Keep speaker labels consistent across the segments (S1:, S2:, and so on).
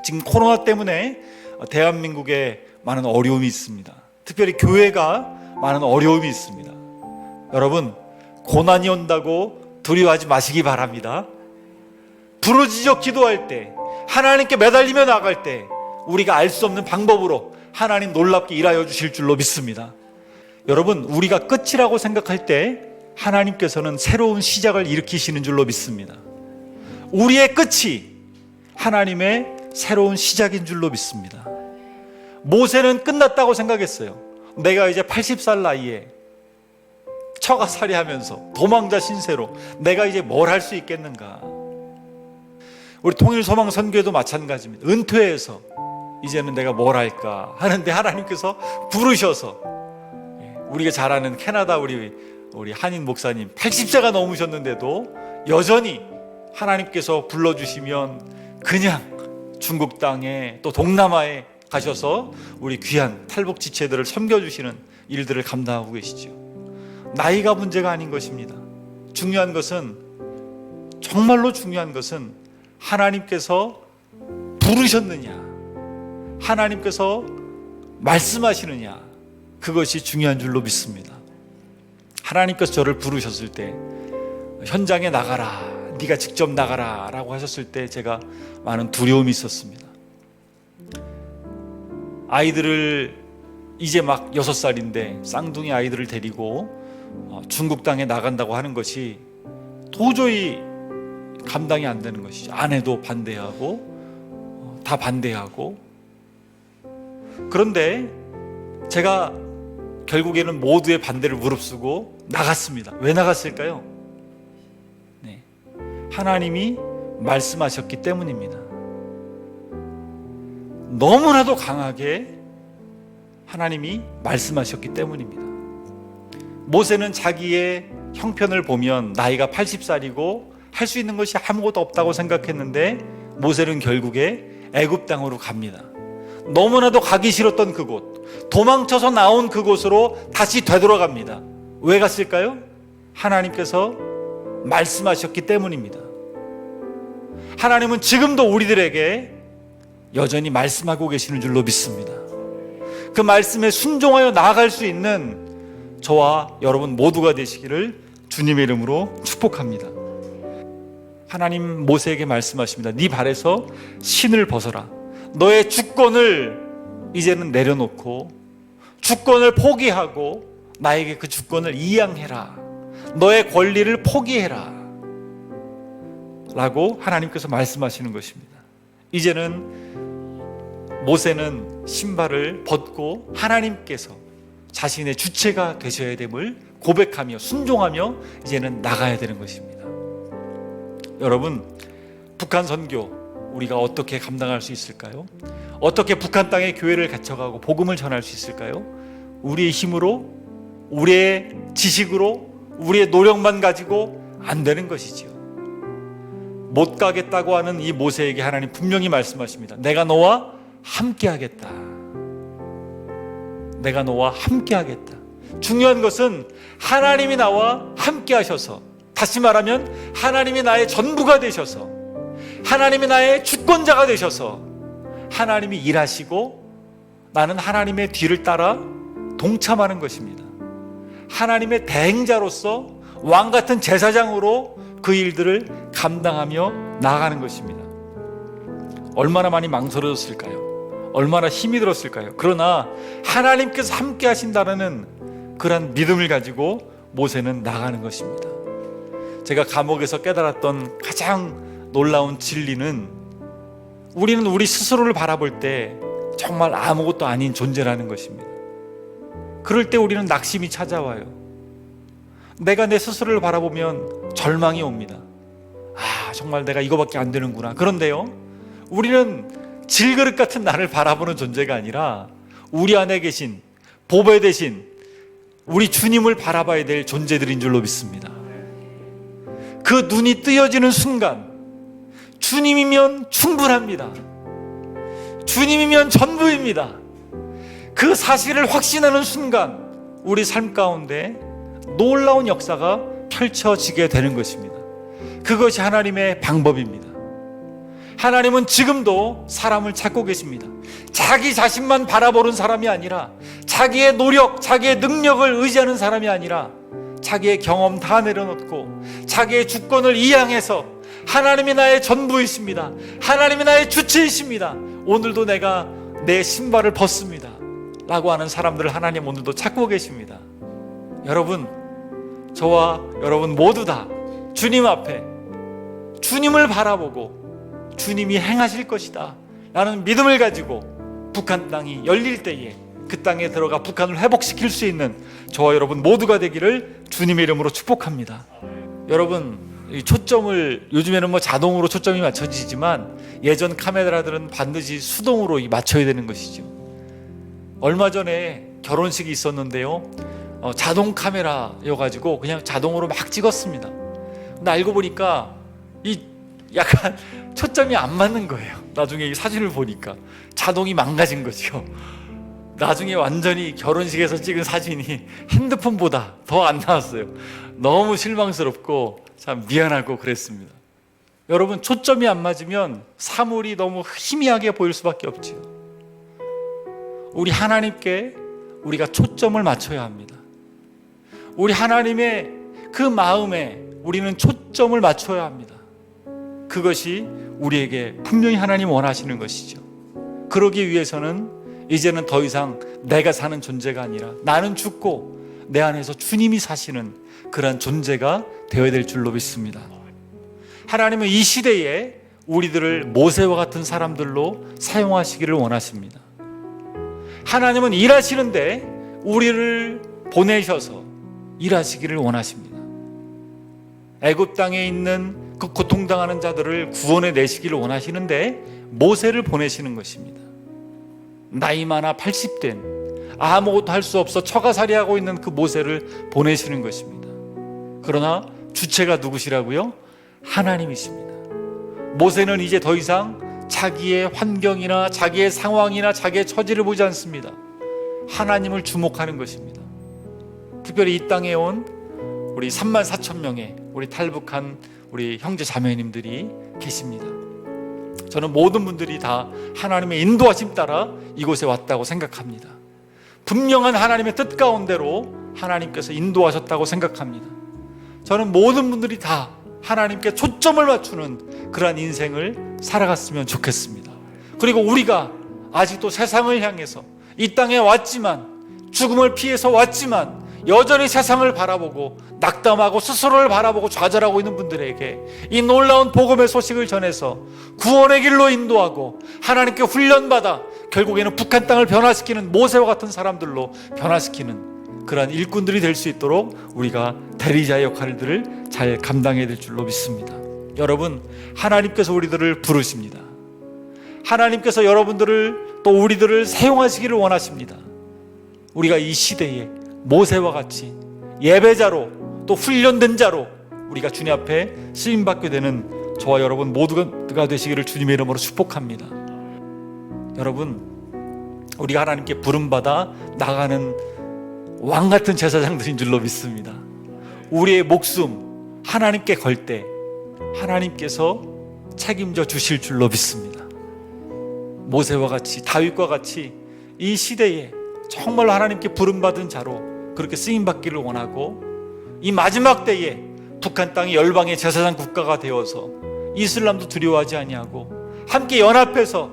S1: 지금 코로나 때문에 대한민국에 많은 어려움이 있습니다. 특별히 교회가 많은 어려움이 있습니다. 여러분, 고난이 온다고 두려워하지 마시기 바랍니다. 부르짖어 기도할 때, 하나님께 매달리며 나갈 때 우리가 알 수 없는 방법으로 하나님 놀랍게 일하여 주실 줄로 믿습니다. 여러분, 우리가 끝이라고 생각할 때 하나님께서는 새로운 시작을 일으키시는 줄로 믿습니다. 우리의 끝이 하나님의 새로운 시작인 줄로 믿습니다. 모세는 끝났다고 생각했어요. 내가 이제 80살 나이에 처가살이하면서 도망자 신세로 내가 이제 뭘 할 수 있겠는가. 우리 통일소망 선교회도 마찬가지입니다. 은퇴해서 이제는 내가 뭘 할까 하는데 하나님께서 부르셔서, 우리가 잘 아는 캐나다 우리 한인 목사님 80세가 넘으셨는데도 여전히 하나님께서 불러주시면 그냥 중국 땅에 또 동남아에 가셔서 우리 귀한 탈북지체들을 섬겨주시는 일들을 감당하고 계시죠. 나이가 문제가 아닌 것입니다. 중요한 것은, 정말로 중요한 것은 하나님께서 부르셨느냐, 하나님께서 말씀하시느냐, 그것이 중요한 줄로 믿습니다. 하나님께서 저를 부르셨을 때 현장에 나가라, 네가 직접 나가라 라고 하셨을 때 제가 많은 두려움이 있었습니다. 아이들을 이제 막 6살인데 쌍둥이 아이들을 데리고 중국 땅에 나간다고 하는 것이 도저히 감당이 안 되는 것이죠. 아내도 반대하고 다 반대하고. 그런데 제가 결국에는 모두의 반대를 무릅쓰고 나갔습니다. 왜 나갔을까요? 하나님이 말씀하셨기 때문입니다. 너무나도 강하게 하나님이 말씀하셨기 때문입니다. 모세는 자기의 형편을 보면 나이가 80살이고 할 수 있는 것이 아무것도 없다고 생각했는데 모세는 결국에 애굽 땅으로 갑니다. 너무나도 가기 싫었던 그곳, 도망쳐서 나온 그곳으로 다시 되돌아갑니다. 왜 갔을까요? 하나님께서 말씀하셨기 때문입니다. 하나님은 지금도 우리들에게 여전히 말씀하고 계시는 줄로 믿습니다. 그 말씀에 순종하여 나아갈 수 있는 저와 여러분 모두가 되시기를 주님의 이름으로 축복합니다. 하나님 모세에게 말씀하십니다. 네 발에서 신을 벗어라. 너의 주권을 이제는 내려놓고 주권을 포기하고 나에게 그 주권을 이양해라. 너의 권리를 포기해라 라고 하나님께서 말씀하시는 것입니다. 이제는 모세는 신발을 벗고 하나님께서 자신의 주체가 되셔야 됨을 고백하며 순종하며 이제는 나가야 되는 것입니다. 여러분, 북한 선교 우리가 어떻게 감당할 수 있을까요? 어떻게 북한 땅에 교회를 개척하고 복음을 전할 수 있을까요? 우리의 힘으로, 우리의 지식으로, 우리의 노력만 가지고 안 되는 것이지요. 못 가겠다고 하는 이 모세에게 하나님 분명히 말씀하십니다. 내가 너와 함께 하겠다. 내가 너와 함께 하겠다. 중요한 것은 하나님이 나와 함께 하셔서, 다시 말하면 하나님이 나의 전부가 되셔서, 하나님이 나의 주권자가 되셔서 하나님이 일하시고 나는 하나님의 뒤를 따라 동참하는 것입니다. 하나님의 대행자로서 왕같은 제사장으로 그 일들을 감당하며 나아가는 것입니다. 얼마나 많이 망설여졌을까요? 얼마나 힘이 들었을까요? 그러나 하나님께서 함께 하신다는 그런 믿음을 가지고 모세는 나가는 것입니다. 제가 감옥에서 깨달았던 가장 놀라운 진리는, 우리는 우리 스스로를 바라볼 때 정말 아무것도 아닌 존재라는 것입니다. 그럴 때 우리는 낙심이 찾아와요. 내가 내 스스로를 바라보면 절망이 옵니다. 정말 내가 이거밖에 안 되는구나. 그런데요, 우리는 질그릇 같은 나를 바라보는 존재가 아니라 우리 안에 계신 보배 대신 우리 주님을 바라봐야 될 존재들인 줄로 믿습니다. 그 눈이 뜨여지는 순간 주님이면 충분합니다. 주님이면 전부입니다. 그 사실을 확신하는 순간 우리 삶 가운데 놀라운 역사가 펼쳐지게 되는 것입니다. 그것이 하나님의 방법입니다. 하나님은 지금도 사람을 찾고 계십니다. 자기 자신만 바라보는 사람이 아니라, 자기의 노력, 자기의 능력을 의지하는 사람이 아니라, 자기의 경험 다 내려놓고 자기의 주권을 이양해서 하나님이 나의 전부이십니다, 하나님이 나의 주체이십니다, 오늘도 내가 내 신발을 벗습니다 라고 하는 사람들을 하나님 오늘도 찾고 계십니다. 여러분, 저와 여러분 모두 다 주님 앞에 주님을 바라보고 주님이 행하실 것이다 라는 믿음을 가지고 북한 땅이 열릴 때에 그 땅에 들어가 북한을 회복시킬 수 있는 저와 여러분 모두가 되기를 주님의 이름으로 축복합니다. 여러분, 이 초점을 요즘에는 자동으로 초점이 맞춰지지만 예전 카메라들은 반드시 수동으로 맞춰야 되는 것이죠. 얼마 전에 결혼식이 있었는데요, 자동 카메라여가지고 그냥 자동으로 막 찍었습니다. 근데 알고 보니까 이 약간 초점이 안 맞는 거예요. 나중에 이 사진을 보니까 자동이 망가진 거죠. 나중에 완전히 결혼식에서 찍은 사진이 핸드폰보다 더 안 나왔어요. 너무 실망스럽고 참 미안하고 그랬습니다. 여러분, 초점이 안 맞으면 사물이 너무 희미하게 보일 수밖에 없지요. 우리 하나님께 우리가 초점을 맞춰야 합니다. 우리 하나님의 그 마음에 우리는 초점을 맞춰야 합니다. 그것이 우리에게 분명히 하나님 원하시는 것이죠. 그러기 위해서는 이제는 더 이상 내가 사는 존재가 아니라 나는 죽고 내 안에서 주님이 사시는 그런 존재가 되어야 될 줄로 믿습니다. 하나님은 이 시대에 우리들을 모세와 같은 사람들로 사용하시기를 원하십니다. 하나님은 일하시는데 우리를 보내셔서 일하시기를 원하십니다. 애굽 땅에 있는 그 고통당하는 자들을 구원해 내시기를 원하시는데 모세를 보내시는 것입니다. 나이 많아 80된 아무것도 할 수 없어 처가살이하고 있는 그 모세를 보내시는 것입니다. 그러나 주체가 누구시라고요? 하나님이십니다. 모세는 이제 더 이상 자기의 환경이나 자기의 상황이나 자기의 처지를 보지 않습니다. 하나님을 주목하는 것입니다. 특별히 이 땅에 온 우리 34,000명의 우리 탈북한 우리 형제 자매님들이 계십니다. 저는 모든 분들이 다 하나님의 인도하심 따라 이곳에 왔다고 생각합니다. 분명한 하나님의 뜻 가운데로 하나님께서 인도하셨다고 생각합니다. 저는 모든 분들이 다 하나님께 초점을 맞추는 그러한 인생을 살아갔으면 좋겠습니다. 그리고 우리가 아직도 세상을 향해서 이 땅에 왔지만, 죽음을 피해서 왔지만 여전히 세상을 바라보고 낙담하고 스스로를 바라보고 좌절하고 있는 분들에게 이 놀라운 복음의 소식을 전해서 구원의 길로 인도하고 하나님께 훈련받아 결국에는 북한 땅을 변화시키는 모세와 같은 사람들로 변화시키는 그러한 일꾼들이 될 수 있도록 우리가 대리자의 역할들을 잘 감당해야 될 줄로 믿습니다. 여러분, 하나님께서 우리들을 부르십니다. 하나님께서 여러분들을 또 우리들을 사용하시기를 원하십니다. 우리가 이 시대에 모세와 같이 예배자로 또 훈련된 자로 우리가 주님 앞에 쓰임받게 되는 저와 여러분 모두가 되시기를 주님의 이름으로 축복합니다. 여러분, 우리가 하나님께 부름받아 나가는 왕같은 제사장들인 줄로 믿습니다. 우리의 목숨 하나님께 걸 때 하나님께서 책임져 주실 줄로 믿습니다. 모세와 같이, 다윗과 같이 이 시대에 정말로 하나님께 부름받은 자로 그렇게 쓰임받기를 원하고, 이 마지막 때에 북한 땅이 열방의 제사장 국가가 되어서 이슬람도 두려워하지 아니하고 함께 연합해서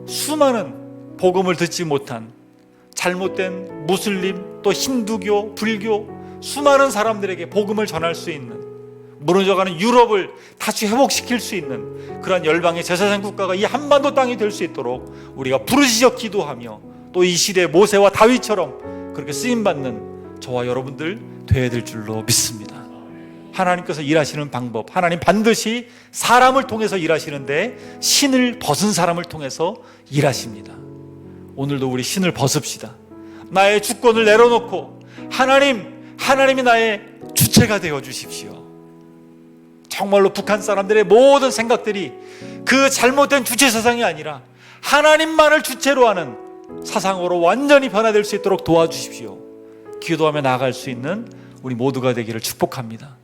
S1: 수많은 복음을 듣지 못한 잘못된 무슬림 또 힌두교, 불교 수많은 사람들에게 복음을 전할 수 있는, 무너져가는 유럽을 다시 회복시킬 수 있는 그러한 열방의 제사장 국가가 이 한반도 땅이 될 수 있도록 우리가 부르짖어 기도하며 또 이 시대 모세와 다윗처럼 그렇게 쓰임받는 저와 여러분들 되어야 될 줄로 믿습니다. 하나님께서 일하시는 방법, 하나님 반드시 사람을 통해서 일하시는데 신을 벗은 사람을 통해서 일하십니다. 오늘도 우리 신을 벗읍시다. 나의 주권을 내려놓고 하나님이 나의 주체가 되어 주십시오. 정말로 북한 사람들의 모든 생각들이 그 잘못된 주체 사상이 아니라 하나님만을 주체로 하는 사상으로 완전히 변화될 수 있도록 도와주십시오. 기도하며 나아갈 수 있는 우리 모두가 되기를 축복합니다.